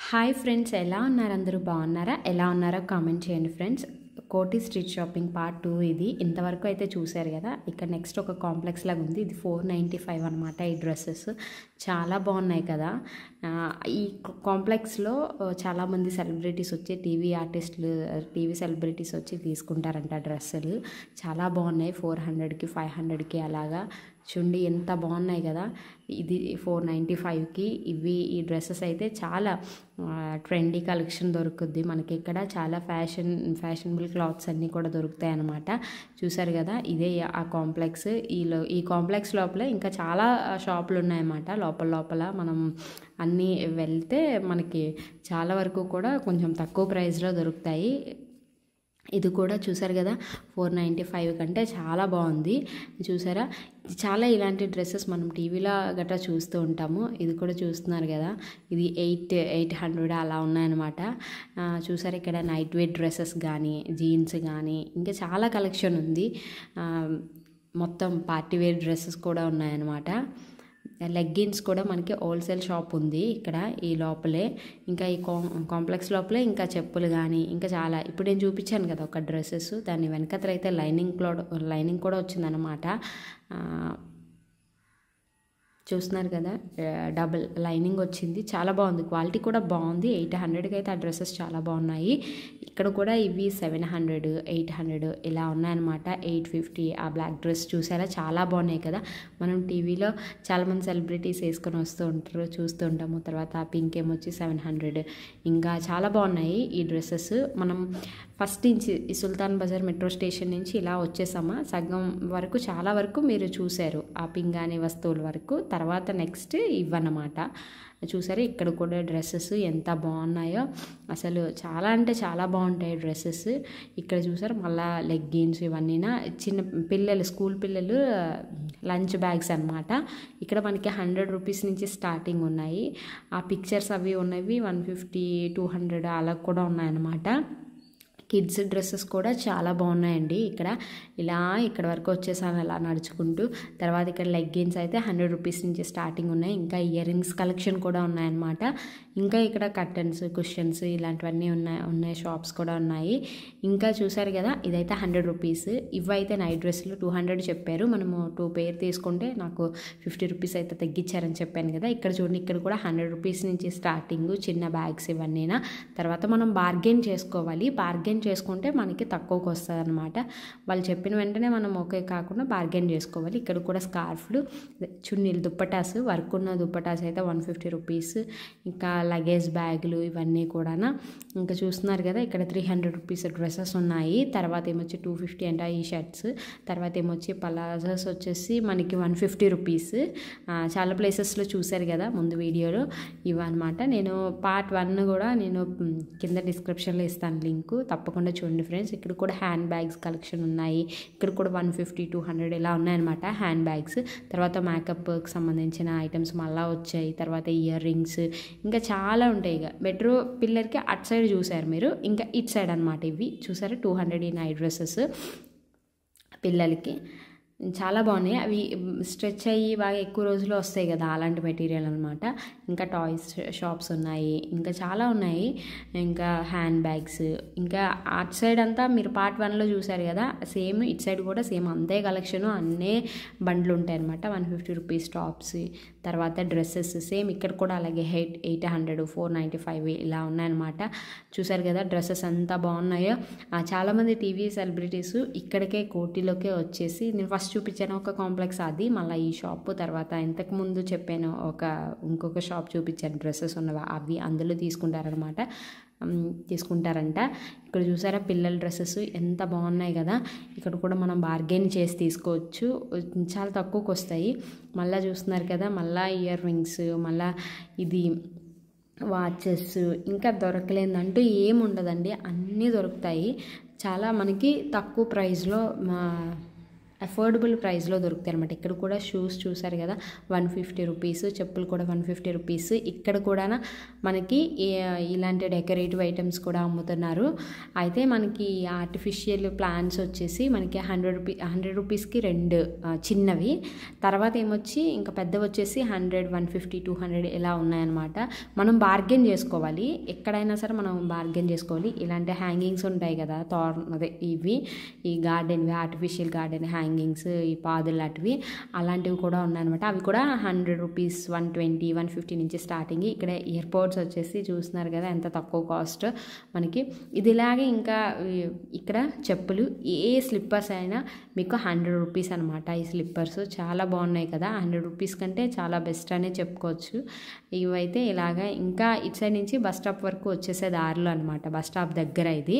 Hi friends, ఎలా ఉన్నారు? అందరూ బాగున్నారా? ఎలా ఉన్నారో కామెంట్ చేయండి ఫ్రెండ్స్. కోటి స్ట్రీట్ షాపింగ్ పార్ట్ 2 ఇది. ఇంతవరకు అయితే చూశారు కదా. ఇక్కడ నెక్స్ట్ ఒక కాంప్లెక్స్ లాగా ఉంది. ఇది 495 అనమాట. ఈ డ్రెస్సెస్ చాలా బాగున్నాయి కదా. ఈ కాంప్లెక్స్లో చాలామంది సెలబ్రిటీస్ వచ్చి టీవీ సెలబ్రిటీస్ వచ్చి తీసుకుంటారంట డ్రెస్సులు. చాలా బాగున్నాయి. 400కి 500కి అలాగా. చూడండి ఎంత బాగున్నాయి కదా. ఇది 495కి ఈ డ్రెస్సెస్ అయితే చాలా ట్రెండీ కలెక్షన్ దొరుకుద్ది మనకి. ఇక్కడ చాలా ఫ్యాషనబుల్ క్లాత్స్ అన్నీ కూడా దొరుకుతాయి అన్నమాట. చూసారు కదా, ఇదే ఆ కాంప్లెక్స్. ఈ కాంప్లెక్స్ లోపల ఇంకా చాలా షాపులు ఉన్నాయన్నమాట. లోపల మనం అన్నీ వెళ్తే మనకి చాలా వరకు కూడా కొంచెం తక్కువ ప్రైస్లో దొరుకుతాయి. ఇది కూడా చూసారు కదా, 495 కంటే చాలా బాగుంది. చూసారా, చాలా ఇలాంటి డ్రెస్సెస్ మనం టీవీలో గట్రా చూస్తూ ఉంటాము. ఇది కూడా చూస్తున్నారు కదా, ఇది 800 అలా ఉన్నాయన్నమాట. చూసారా, ఇక్కడ నైట్ వేర్ డ్రెస్సెస్ కానీ, జీన్స్ కానీ ఇంకా చాలా కలెక్షన్ ఉంది. మొత్తం పార్టీ వేర్ డ్రెస్సెస్ కూడా ఉన్నాయన్నమాట. లెగ్గిన్స్ కూడా మనకి హోల్సేల్ షాప్ ఉంది ఇక్కడ ఈ లోపలే. ఇంకా ఈ కాంప్లెక్స్ లోపలే ఇంకా చెప్పులు కానీ ఇంకా చాలా. ఇప్పుడు నేను చూపించాను కదా ఒక డ్రెస్సెస్, దాని వెనకతలు అయితే లైనింగ్ కూడా వచ్చిందనమాట. చూస్తున్నారు కదా, డబుల్ లైనింగ్ వచ్చింది. చాలా బాగుంది, క్వాలిటీ కూడా బాగుంది. 800కి అయితే ఆ డ్రెస్సెస్ చాలా బాగున్నాయి. ఇక్కడ కూడా ఇవి 700, 800 ఇలా ఉన్నాయన్నమాట. 850 ఆ బ్లాక్ డ్రెస్ చూసారా, చాలా బాగున్నాయి కదా. మనం టీవీలో చాలామంది సెలబ్రిటీస్ వేసుకొని వస్తూ ఉంటారు, చూస్తూ ఉంటాము. తర్వాత పింక్ ఏమొచ్చి 700. ఇంకా చాలా బాగున్నాయి ఈ డ్రెస్సెస్. మనం ఫస్ట్ నుంచి ఈ సుల్తాన్ బజార్ మెట్రో స్టేషన్ నుంచి ఇలా వచ్చేసామా, సగం వరకు చాలా వరకు మీరు చూశారు ఆ పింగాణి వస్తువుల వరకు. తర్వాత నెక్స్ట్ ఇవన్నమాట. చూసారు, ఇక్కడ కూడా డ్రెస్సెస్ ఎంత బాగున్నాయో అసలు. చాలా అంటే చాలా బాగుంటాయి డ్రెస్సెస్. ఇక్కడ చూసారు మళ్ళీ లెగ్గిన్స్ ఇవన్నీనా చిన్న పిల్లలు, స్కూల్ పిల్లలు లంచ్ బ్యాగ్స్ అనమాట. ఇక్కడ మనకి 100 రూపీస్ నుంచి స్టార్టింగ్ ఉన్నాయి. ఆ పిక్చర్స్ అవి ఉన్నవి 150, 200 అలా కూడా ఉన్నాయన్నమాట. కిడ్స్ డ్రెస్సెస్ కూడా చాలా బాగున్నాయండి. ఇక్కడ వరకు వచ్చేసాను అలా నడుచుకుంటూ. తర్వాత ఇక్కడ లెగ్గిన్స్ అయితే 100 రూపీస్ నుంచి స్టార్టింగ్ ఉన్నాయి. ఇంకా ఇయర్ రింగ్స్ కలెక్షన్ కూడా ఉన్నాయన్నమాట. ఇంకా ఇక్కడ కర్టన్స్, కుషన్స్ ఇలాంటివన్నీ ఉన్నాయి షాప్స్ కూడా ఉన్నాయి. ఇంకా చూసారు కదా, ఇదైతే 100 రూపీస్. ఇవైతే నైట్ డ్రెస్సులు 200 చెప్పారు. మనము 2 పేర్ తీసుకుంటే నాకు 50 రూపీస్ అయితే తగ్గించారని చెప్పాను కదా. ఇక్కడ చూడండి, ఇక్కడ కూడా 100 రూపీస్ నుంచి స్టార్టింగ్ చిన్న బ్యాగ్స్ ఇవన్నీనా. తర్వాత మనం బార్గెన్ చేసుకోవాలి. బార్గెన్ చేసుకుంటే మనకి తక్కువకి వస్తుంది అనమాట. వాళ్ళు చెప్పిన వెంటనే మనం ఓకే కాకుండా బార్గెన్ చేసుకోవాలి. ఇక్కడ కూడా స్కార్ఫ్లు, చున్నీలు, దుప్పటాస్, వర్క్ ఉన్న దుప్పటాస్ అయితే 150 రూపీస్. ఇంకా లగేజ్ బ్యాగులు ఇవన్నీ కూడా. ఇంకా చూస్తున్నారు కదా, ఇక్కడ 300 రూపీస్ డ్రెస్సెస్ ఉన్నాయి. తర్వాత ఏమొచ్చి 250 అంట ఈ షర్ట్స్. తర్వాత ఏమొచ్చి పలాజోస్ వచ్చేసి మనకి 150 రూపీస్. చాలా ప్లేసెస్లో చూశారు కదా ముందు వీడియోలో. ఇవన్నమాట. నేను పార్ట్ 1 కూడా నేను కింద డిస్క్రిప్షన్లో ఇస్తాను లింక్, తప్పకుండా చూడండి ఫ్రెండ్స్. ఇక్కడ కూడా హ్యాండ్ బ్యాగ్స్ కలెక్షన్ ఉన్నాయి. ఇక్కడ కూడా 150, 200 ఇలా ఉన్నాయన్నమాట హ్యాండ్ బ్యాగ్స్. తర్వాత మేకప్కి సంబంధించిన ఐటమ్స్ మళ్ళీ వచ్చాయి. తర్వాత ఇయర్ రింగ్స్ ఇంకా చాలా ఉంటాయి. ఇక మెట్రో పిల్లర్కి అటు సైడ్ చూసారు మీరు, ఇంకా ఇటు సైడ్ అనమాట. ఇవి చూసారు 200 ఈ నైట్ డ్రెస్సెస్ పిల్లలకి చాలా బాగున్నాయి. అవి స్ట్రెచ్ అయ్యి బాగా ఎక్కువ రోజులు వస్తాయి కదా, అలాంటి మెటీరియల్ అనమాట. ఇంకా టాయ్స్ షాప్స్ ఉన్నాయి, ఇంకా చాలా ఉన్నాయి. ఇంకా హ్యాండ్ బ్యాగ్స్. ఇంకా అటు సైడ్ అంతా మీరు పార్ట్ 1లో చూసారు కదా, సేమ్ ఇటు సైడ్ కూడా సేమ్ అంతే కలెక్షన్, అన్నీ బండ్లు ఉంటాయి అనమాట. 150 రూపీస్ టాప్స్. తర్వాత డ్రెస్సెస్ సేమ్ ఇక్కడ కూడా అలాగే 800, 495 ఇలా ఉన్నాయన్నమాట. చూసారు కదా డ్రెస్సెస్ ఎంత బాగున్నాయో. చాలామంది టీవీ సెలబ్రిటీస్ ఇక్కడికే కోటిలోకే వచ్చేసి, నేను ఫస్ట్ చూపించాను ఒక కాంప్లెక్స్, అది మళ్ళీ ఈ షాపు. తర్వాత ఇంతకుముందు చెప్పాను ఇంకొక షాప్ చూపించాను డ్రెస్సెస్ ఉన్నవి, అవి అందులో తీసుకుంటారంట. ఇక్కడ చూసారా పిల్లల డ్రెస్సెస్ ఎంత బాగున్నాయి కదా. ఇక్కడ కూడా మనం బార్గెన్ చేసి తీసుకోవచ్చు, చాలా తక్కువకి వస్తాయి. మళ్ళీ చూస్తున్నారు కదా, మళ్ళీ ఇయర్ రింగ్స్, మళ్ళీ ఇది వాచెస్. ఇంకా దొరకలేదంటూ ఏముండదండి, అన్నీ దొరుకుతాయి. చాలా మనకి తక్కువ ప్రైస్లో అఫోర్డబుల్ ప్రైస్లో దొరుకుతాయి అనమాట. ఇక్కడ కూడా షూస్ చూసారు కదా 150 రూపీస్, చెప్పులు కూడా 150 రూపీస్. ఇక్కడ కూడా మనకి ఇలాంటి డెకరేటివ్ ఐటమ్స్ కూడా అమ్ముతున్నారు. అయితే మనకి ఆర్టిఫిషియల్ ప్లాంట్స్ వచ్చేసి మనకి 100 రూపీస్కి 2 చిన్నవి, తర్వాత ఏమొచ్చి ఇంకా పెద్దవి వచ్చేసి 100, 150, 200 ఇలా ఉన్నాయన్నమాట. మనం బార్గెన్ చేసుకోవాలి, ఎక్కడైనా సరే మనం బార్గెన్ చేసుకోవాలి. ఇలాంటి హ్యాంగింగ్స్ ఉంటాయి కదా, అదే ఇవి ఈ గార్డెన్వి, ఆర్టిఫిషియల్ గార్డెన్ హ్యాంగింగ్స్, ఈ పాదులు లాంటివి అలాంటివి కూడా ఉన్నాయన్నమాట. అవి కూడా 100 రూపీస్, 120, 150 నుంచి స్టార్టింగ్. ఇక్కడ ఇయర్పోడ్స్ వచ్చేసి చూస్తున్నారు కదా ఎంత తక్కువ కాస్ట్ మనకి. ఇది ఇలాగే ఇంకా ఇక్కడ చెప్పులు, ఏ స్లిప్పర్స్ అయినా మీకు 100 రూపీస్ అనమాట. ఈ స్లిప్పర్స్ చాలా బాగున్నాయి కదా, 100 రూపీస్ కంటే చాలా బెస్ట్ అనే చెప్పుకోవచ్చు. ఇవైతే ఇలాగా ఇంకా ఇటు సైడ్ నుంచి బస్ స్టాప్ వరకు వచ్చేసే దారిలో అనమాట. బస్ స్టాప్ దగ్గర, ఇది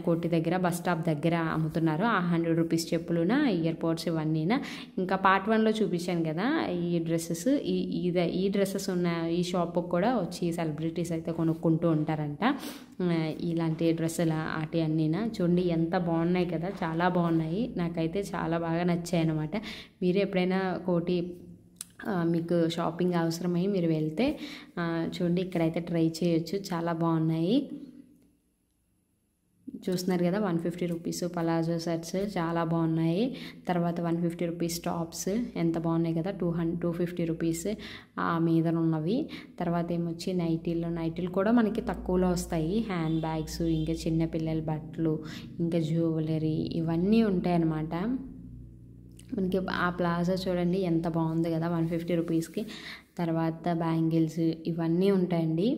కోటి దగ్గర బస్ స్టాప్ దగ్గర అమ్ముతున్నారు ఆ 100 రూపీస్ చెప్పులున ఇయర్పోడ్స్ ఇవన్నీనా. ఇంకా పార్ట్ 1లో చూపించాను కదా ఈ డ్రెస్సెస్, ఈ డ్రెస్సెస్ ఉన్న ఈ షాప్కి కూడా వచ్చి సెలబ్రిటీస్ అయితే కొనుక్కుంటూ ఉంటారంట ఇలాంటి డ్రెస్సులు అటు అన్నీనా. చూడండి ఎంత బాగున్నాయి కదా, చాలా బాగున్నాయి, నాకైతే చాలా బాగా నచ్చాయి అనమాట. మీరు ఎప్పుడైనా కోటి మీకు షాపింగ్ అవసరమై మీరు వెళ్తే చూడండి ఇక్కడైతే ట్రై చేయొచ్చు, చాలా బాగున్నాయి. చూస్తున్నారు కదా 150 రూపీస్ పలాజో సెట్స్ చాలా బాగున్నాయి. తర్వాత 150 రూపీస్ టాప్స్ ఎంత బాగున్నాయి కదా, 250 రూపీస్ ఆ మీద ఉన్నవి. తర్వాత ఏమొచ్చి నైటీలు కూడా మనకి తక్కువలో వస్తాయి. హ్యాండ్ బ్యాగ్స్, ఇంకా చిన్నపిల్లల బట్టలు, ఇంకా జ్యువెలరీ ఇవన్నీ ఉంటాయి అన్నమాట. మనకి ఆ ప్లాజా చూడండి ఎంత బాగుంది కదా 150 రూపీస్కి. తర్వాత బ్యాంగిల్స్ ఇవన్నీ ఉంటాయండి.